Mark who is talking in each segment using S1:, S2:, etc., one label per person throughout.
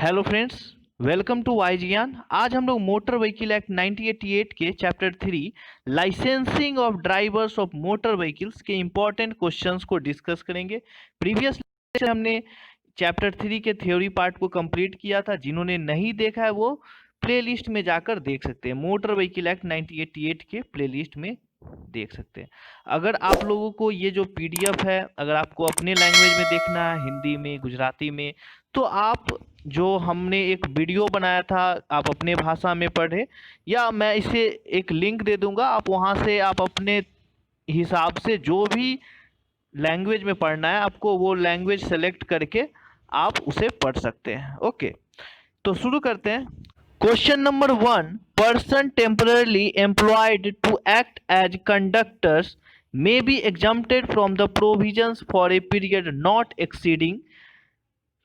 S1: Hello friends, welcome to Y Gyan. आज हम लोग मोटर व्हीकल एक्ट 1988 के chapter 3 licensing of drivers of motor vehicles के इंपॉर्टेंट क्वेश्चंस को डिस्कस करेंगे। प्रीवियस लेक्चर हमने चैप्टर 3 के थ्योरी पार्ट को कंप्लीट किया था। जिन्होंने नहीं देखा है वो प्लेलिस्ट में जाकर देख सकते हैं, मोटर व्हीकल एक्ट 1988 के प्लेलिस्ट में देख सकते हैं। अगर आप लोगों को ये जो पीडीएफ है, अगर आपको अपने लैंग्वेज में देखना है, हिंदी में, गुजराती में, तो आप जो हमने एक वीडियो बनाया था आप अपने भाषा में पढ़े, या मैं इसे एक लिंक दे दूंगा, आप वहां से आप अपने हिसाब से जो भी लैंग्वेज में पढ़ना है आपको वो लैंग्वेज सेलेक्ट करके आप उसे पढ़ सकते हैं। ओके, तो शुरू करते हैं। Question number 1, person temporarily employed to act as conductors may be exempted from the provisions for a period not exceeding।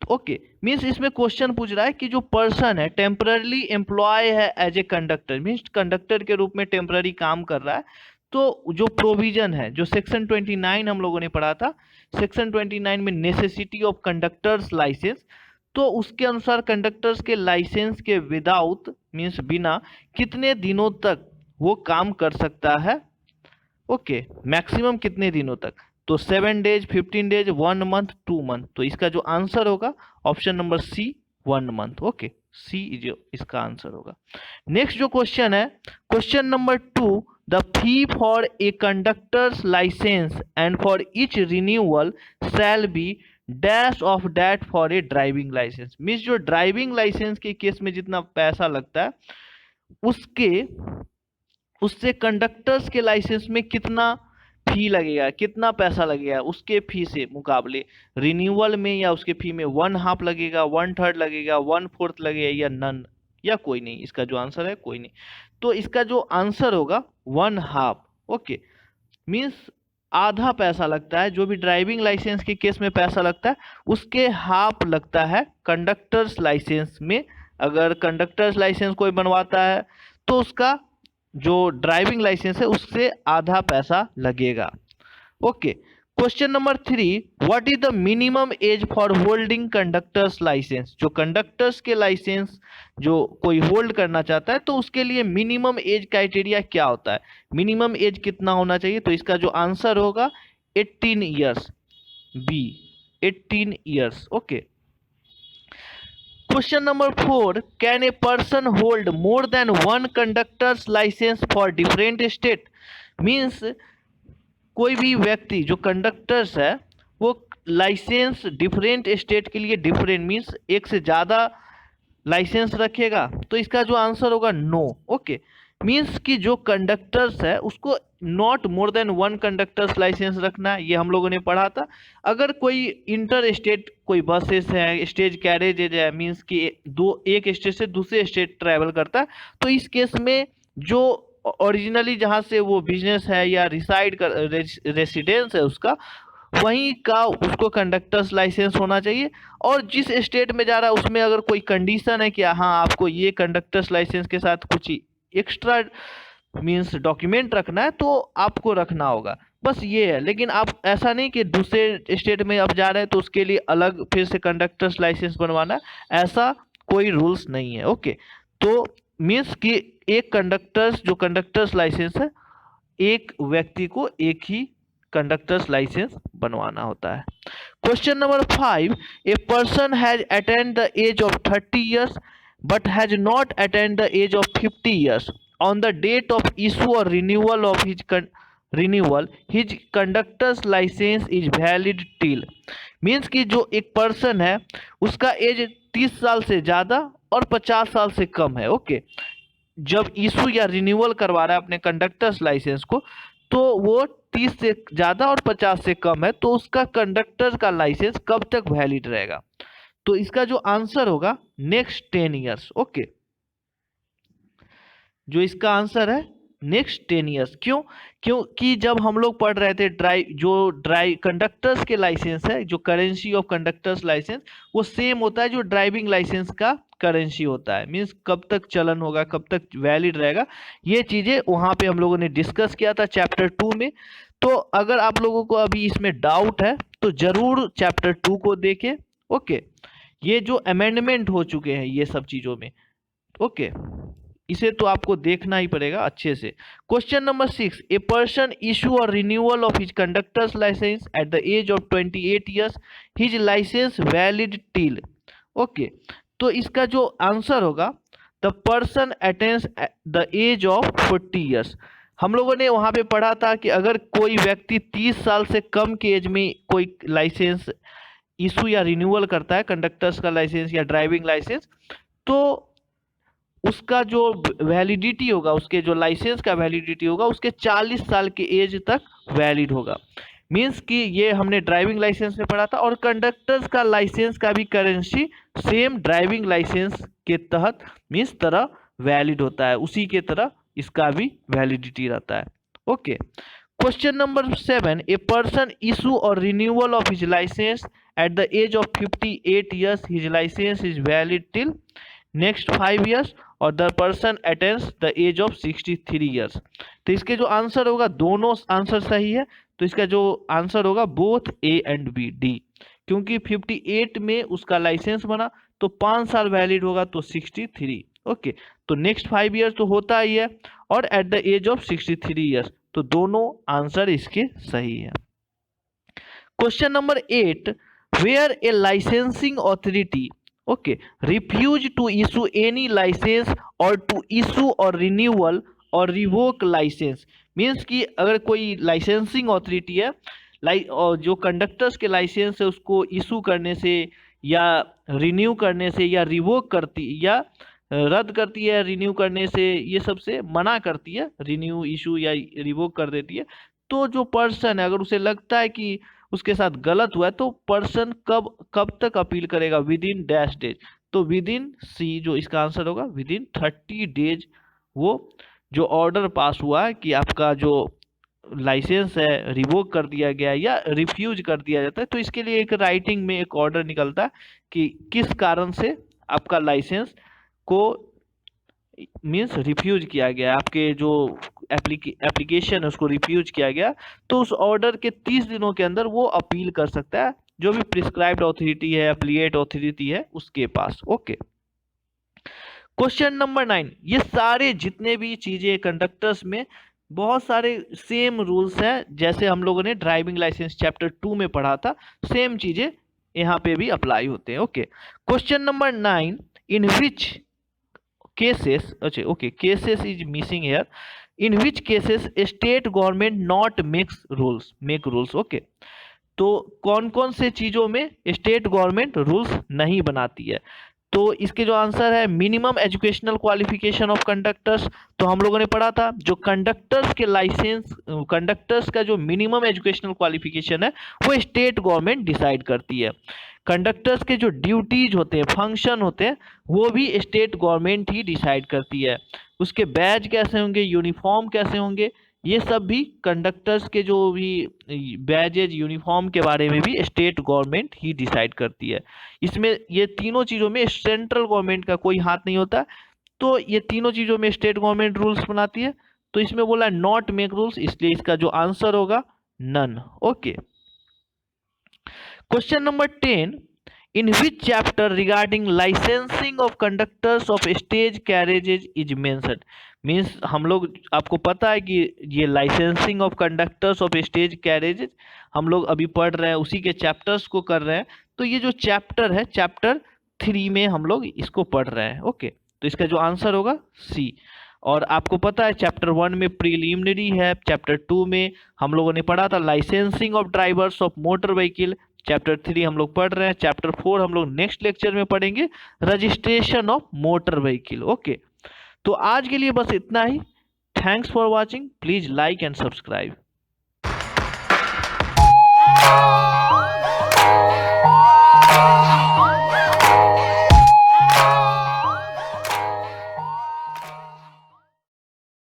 S1: Okay, means इसमें क्वेश्चन पूछ रहा है कि जो पर्सन है टेम्पररी एम्प्लॉय है as a conductor, means conductor के रूप में टेम्पररी काम कर रहा है, तो जो प्रोविजन है जो सेक्शन 29 हम लोगों ने पढ़ा था, सेक्शन 29 में नेसेसिटी ऑफ कंडक्टर्स लाइसेंस, तो उसके अनुसार कंडक्टर्स के लाइसेंस के विदाउट मीन्स बिना कितने दिनों तक वो काम कर सकता है। ओके, मैक्सिमम कितने दिनों तक, तो 7 डेज, 15 डेज, 1 मंथ, 2 मंथ। तो इसका जो आंसर होगा option number C, 1 month. Okay, C जो इसका आंसर होगा। नेक्स्ट जो क्वेश्चन है, question number 2, the fee for a conductor's licence and for each renewal shall be dash of that for a driving licence. Means जो driving licence के case में जितना पैसा लगता है उससे कंडक्टर्स के लाइसेंस में कितना फी लगेगा, कितना पैसा लगेगा, उसके फी से मुकाबले रिन्यूअल में या उसके फी में 1/2 लगेगा, 1/3 लगेगा, 1/4 लगेगा, या नन, या कोई नहीं। इसका जो आंसर है कोई नहीं। तो इसका जो आंसर होगा 1/2। ओके, मीन्स आधा पैसा लगता है, जो भी ड्राइविंग लाइसेंस के केस में पैसा लगता है उसके हाफ लगता है कंडक्टर्स लाइसेंस में। अगर कंडक्टर्स लाइसेंस कोई बनवाता है तो उसका जो ड्राइविंग लाइसेंस है उससे आधा पैसा लगेगा। Okay, question number 3, what is the minimum age for holding conductors licence. जो कंडक्टर्स के लाइसेंस जो कोई होल्ड करना चाहता है तो उसके लिए मिनिमम एज क्राइटेरिया क्या होता है, मिनिमम एज कितना होना चाहिए। तो इसका जो आंसर होगा 18 years, B 18 years. Okay, question number 4, can a person hold more than 1 conductors licence for different state. Means कोई भी व्यक्ति जो कंडक्टर्स है वो लाइसेंस डिफरेंट स्टेट के लिए डिफरेंट मीन्स एक से ज़्यादा लाइसेंस रखेगा। तो इसका जो आंसर होगा नो। ओके, मीन्स कि जो कंडक्टर्स है उसको not more than 1 conductors licence रखना है, ये हम लोगों ने पढ़ा था। अगर कोई इंटर स्टेट कोई बसेस है, स्टेज कैरेज है, मीन्स कि एक स्टेट से दूसरे स्टेट ट्रैवल करता है, तो इस केस में जो ओरिजिनली जहाँ से वो बिजनेस है या रिसाइड कर रेसिडेंस है उसका, वहीं का उसको कंडक्टर्स लाइसेंस होना चाहिए। और जिस स्टेट में जा रहा है उसमें अगर कोई कंडीशन है कि हाँ आपको ये कंडक्टर्स लाइसेंस के साथ कुछ एक्स्ट्रा मीन्स डॉक्यूमेंट रखना है तो आपको रखना होगा, बस ये है। लेकिन आप ऐसा नहीं कि दूसरे स्टेट में आप जा रहे हैं तो उसके लिए अलग फिर से कंडक्टर्स लाइसेंस बनवाना है, ऐसा कोई रूल्स नहीं है। ओके, तो मीन्स कि एक कंडक्टर्स जो कंडक्टर्स लाइसेंस है एक व्यक्ति को एक ही कंडक्टर्स लाइसेंस बनवाना होता है। Question number 5, a person has attend the age of 30 years but has not attend the age of 50 years on the date of issue or renewal of his conductor's licence is valid till. Means कि जो एक person है उसका as 30 साल से ज़्यादा और 50 साल से कम है। ओके, जब इशू या रिन्यूअल करवा रहा है अपने कंडक्टर्स लाइसेंस को तो वो 30 से ज़्यादा और 50 से कम है, तो उसका कंडक्टर का लाइसेंस कब तक वैलिड रहेगा। तो इसका जो आंसर होगा नेक्स्ट 10 ईयर्स। ओके, जो इसका आंसर है नेक्स्ट 10 ईयर्स। क्योंकि जब हम लोग पढ़ रहे थे ड्राइव कंडक्टर्स के लाइसेंस है, जो करेंसी ऑफ कंडक्टर्स लाइसेंस वो सेम होता है जो ड्राइविंग लाइसेंस का करेंसी होता है। मीन्स कब तक चलन होगा, कब तक वैलिड रहेगा, ये चीज़ें वहाँ पे हम लोगों ने डिस्कस किया था चैप्टर 2 में। तो अगर आप लोगों को अभी इसमें डाउट है तो ज़रूर चैप्टर 2 को देखें। ओके, ये जो अमेंडमेंट हो चुके हैं ये सब चीज़ों में। ओके, इसे तो आपको देखना ही पड़ेगा अच्छे से। Question number 6, a person issue or renewal of his conductor's licence at the age of 28 years, his licence valid till. Okay, तो इसका जो आंसर होगा the person attains the age of 40 years. हम लोगों ने वहाँ पे पढ़ा था कि अगर कोई व्यक्ति 30 साल से कम के एज में कोई लाइसेंस इशू या रिन्यूअल करता है, कंडक्टर्स का लाइसेंस या ड्राइविंग लाइसेंस, तो उसका जो वैलिडिटी होगा, उसके जो लाइसेंस का वैलिडिटी होगा, उसके 40 साल के एज तक वैलिड होगा। मीन्स कि ये हमने ड्राइविंग लाइसेंस में पढ़ा था। और कंडक्टर्स का लाइसेंस का भी करेंसी सेम ड्राइविंग लाइसेंस के तहत मीन्स तरह वैलिड होता है, उसी के तरह इसका भी वैलिडिटी रहता है। Okay, question number 7, a person issue or renewal of his licence at the age of 58 years, his licence is valid till next 5 years, और the person attains the age of 63 years. तो इसके जो answer होगा, दोनों answer सही है, तो इसका जो आंसर होगा both A and B, D. क्योंकि 58 में उसका लाइसेंस बना तो 5 साल वैलिड होगा, तो 63। ओके, तो नेक्स्ट 5 ईयर्स तो होता ही है, और at the age of 63 years, तो दोनों आंसर इसके सही है। Question number 8, where a licensing authority refuse to issue any license or to issue or renewal or revoke license। Means कि अगर कोई लाइसेंसिंग ऑथोरिटी है, और जो कंडक्टर्स के लाइसेंस है उसको इशू करने से या रिन्यू करने से या रिवोक करती या रद्द करती है, रिन्यू करने से ये सब से मना करती है, रिन्यू इशू या रिवोक कर देती है, तो जो पर्सन है अगर उसे लगता है कि उसके साथ गलत हुआ है, तो पर्सन कब तक अपील करेगा, विद इन डैश डेज। तो विद इन सी जो इसका आंसर होगा, विद इन 30 डेज वो जो ऑर्डर पास हुआ है कि आपका जो लाइसेंस है रिवोक कर दिया गया है या रिफ्यूज कर दिया जाता है, तो इसके लिए एक राइटिंग में एक ऑर्डर निकलता है कि किस कारण से आपका लाइसेंस को मीन्स रिफ्यूज किया गया, आपके जो एप्लीकेशन है उसको रिफ्यूज किया गया, तो उस ऑर्डर के 30 दिनों के अंदर वो अपील कर सकता है, जो भी प्रिस्क्राइब्ड अथॉरिटी है, एप्लीएट अथॉरिटी है उसके पास। ओके, क्वेश्चन नंबर 9, ये सारे जितने भी चीजें कंडक्टर्स में बहुत सारे सेम रूल्स हैं, जैसे हम लोगों ने ड्राइविंग लाइसेंस चैप्टर 2 में पढ़ा था, सेम चीजें यहाँ पे भी अप्लाई होते हैं। Okay, question number 9, in which cases, okay, cases is missing here, in which cases state government not make rules। Okay, तो कौन कौन से चीजों में स्टेट गवर्नमेंट रूल्स नहीं बनाती है, तो इसके जो आंसर है minimum educational qualification of conductors. तो हम लोगों ने पढ़ा था जो कंडक्टर्स के लाइसेंस, कंडक्टर्स का जो मिनिमम एजुकेशनल क्वालिफिकेशन है वो स्टेट गवर्नमेंट डिसाइड करती है। कंडक्टर्स के जो ड्यूटीज होते हैं, फंक्शन होते हैं, वो भी स्टेट गवर्नमेंट ही डिसाइड करती है। उसके बैज कैसे होंगे, यूनिफॉर्म कैसे होंगे, ये सब भी कंडक्टर्स के जो भी बैजेज, यूनिफॉर्म के बारे में भी स्टेट गवर्नमेंट ही डिसाइड करती है। इसमें ये तीनों चीज़ों में सेंट्रल गवर्नमेंट का कोई हाथ नहीं होता, तो ये तीनों चीज़ों में स्टेट गवर्नमेंट रूल्स बनाती है। तो इसमें बोला नॉट मेक रूल्स, इसलिए इसका जो आंसर होगा none. Okay, question number 10, in which chapter regarding licensing of conductors of stage carriages is mentioned. Means हम लोग, आपको पता है कि ये licensing of conductors of stage carriages हम लोग अभी पढ़ रहे हैं, उसी के चैप्टर्स को कर रहे हैं। तो ये जो चैप्टर है, चैप्टर 3 में हम लोग इसको पढ़ रहे हैं। ओके, तो इसका जो आंसर होगा सी। और आपको पता है चैप्टर 1 में प्रीलिमिनरी है, चैप्टर 2 में हम लोगों ने पढ़ा था licensing of drivers of motor vehicle, chapter 3 हम लोग पढ़ रहे हैं, चैप्टर 4 हम लोग नेक्स्ट लेक्चर में पढ़ेंगे registration of motor vehicle. Okay, तो आज के लिए बस इतना ही। Thanks for watching, please like and subscribe.